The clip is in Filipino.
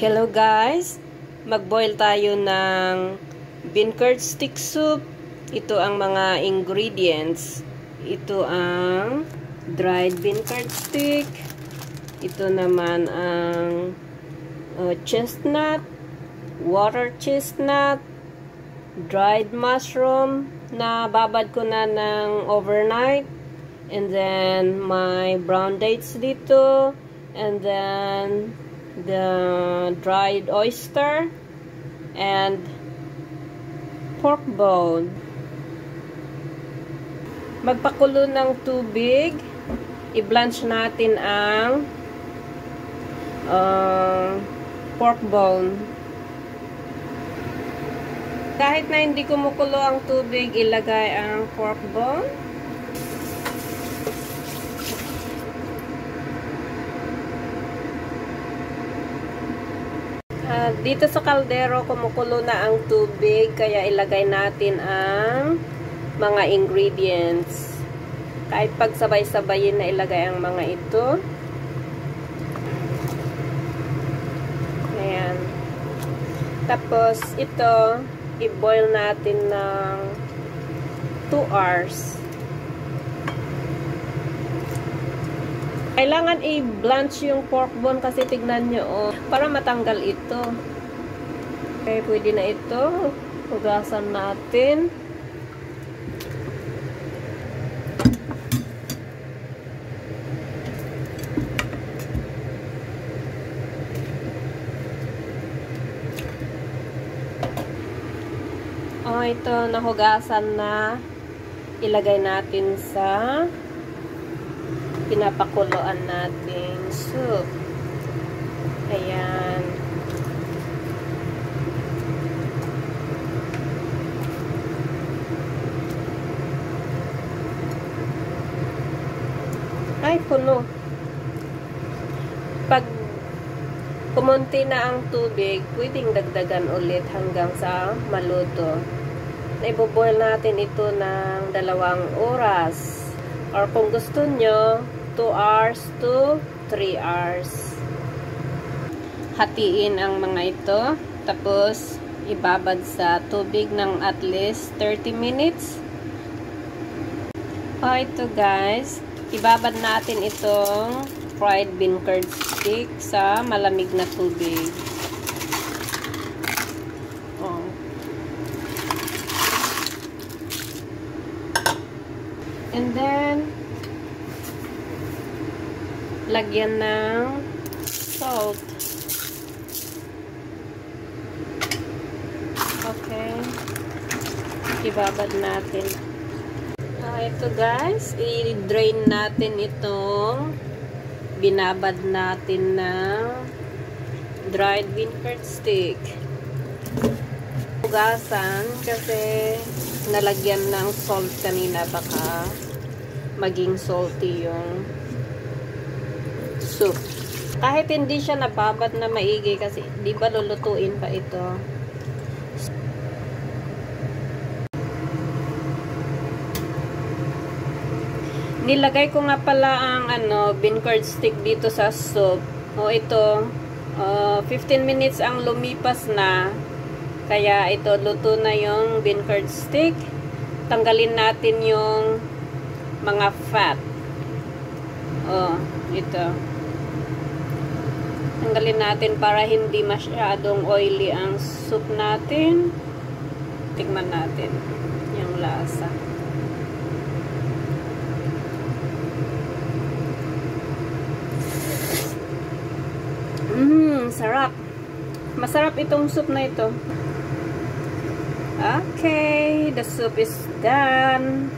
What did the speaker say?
Hello guys! Mag-boil tayo ng bean curd stick soup. Ito ang mga ingredients. Ito ang dried bean curd stick. Ito naman ang chestnut, water chestnut, dried mushroom na babad ko na ng overnight. And then my brown dates dito. And then the dried oyster and pork bone. Magpakulo ng tubig. I-blanch natin ang pork bone. Kahit na hindi kumukulo ang tubig, ilagay ang pork bone. Dito sa kaldero, kumukulo na ang tubig, kaya ilagay natin ang mga ingredients. Kahit pagsabay-sabayin na ilagay ang mga ito. Ayan. Tapos, ito, i-boil natin ng 2 hours. Kailangan i-blanch yung pork bone kasi tignan nyo, oh, para matanggal ito. Okay, pwede na ito. Hugasan natin. Oh, ito, nahugasan na. Ilagay natin sa pinapakuluan nating soup. Ayan. Ay, puno. Pag kumunti na ang tubig, pwedeng dagdagan ulit hanggang sa maluto. Ibo-boil natin ito ng 2 oras. Or kung gusto nyo, 2 hours to 3 hours. Hatiin ang mga ito. Tapos, ibabad sa tubig ng at least 30 minutes. O, ito guys. Ibabad natin itong fried bean curd stick sa malamig na tubig. O. And then, lagyan ng salt. Okay. Ibabad natin. Ito guys, i-drain natin itong binabad natin na dried bean curd stick. Hugasan kasi nalagyan ng salt kanina, baka maging salty yung soup. Kahit hindi siya nababad na maigi kasi di ba lulutuin pa ito. Nilagay ko nga pala ang bean curd stick dito sa soup. O ito, 15 minutes ang lumipas na. Kaya ito, luto na yung bean curd stick. Tanggalin natin yung mga fat. O, ito. Tanggalin natin para hindi masyadong oily ang soup natin. Tikman natin yung lasa. Sarap. Masarap itong soup na ito. Okay, the soup is done.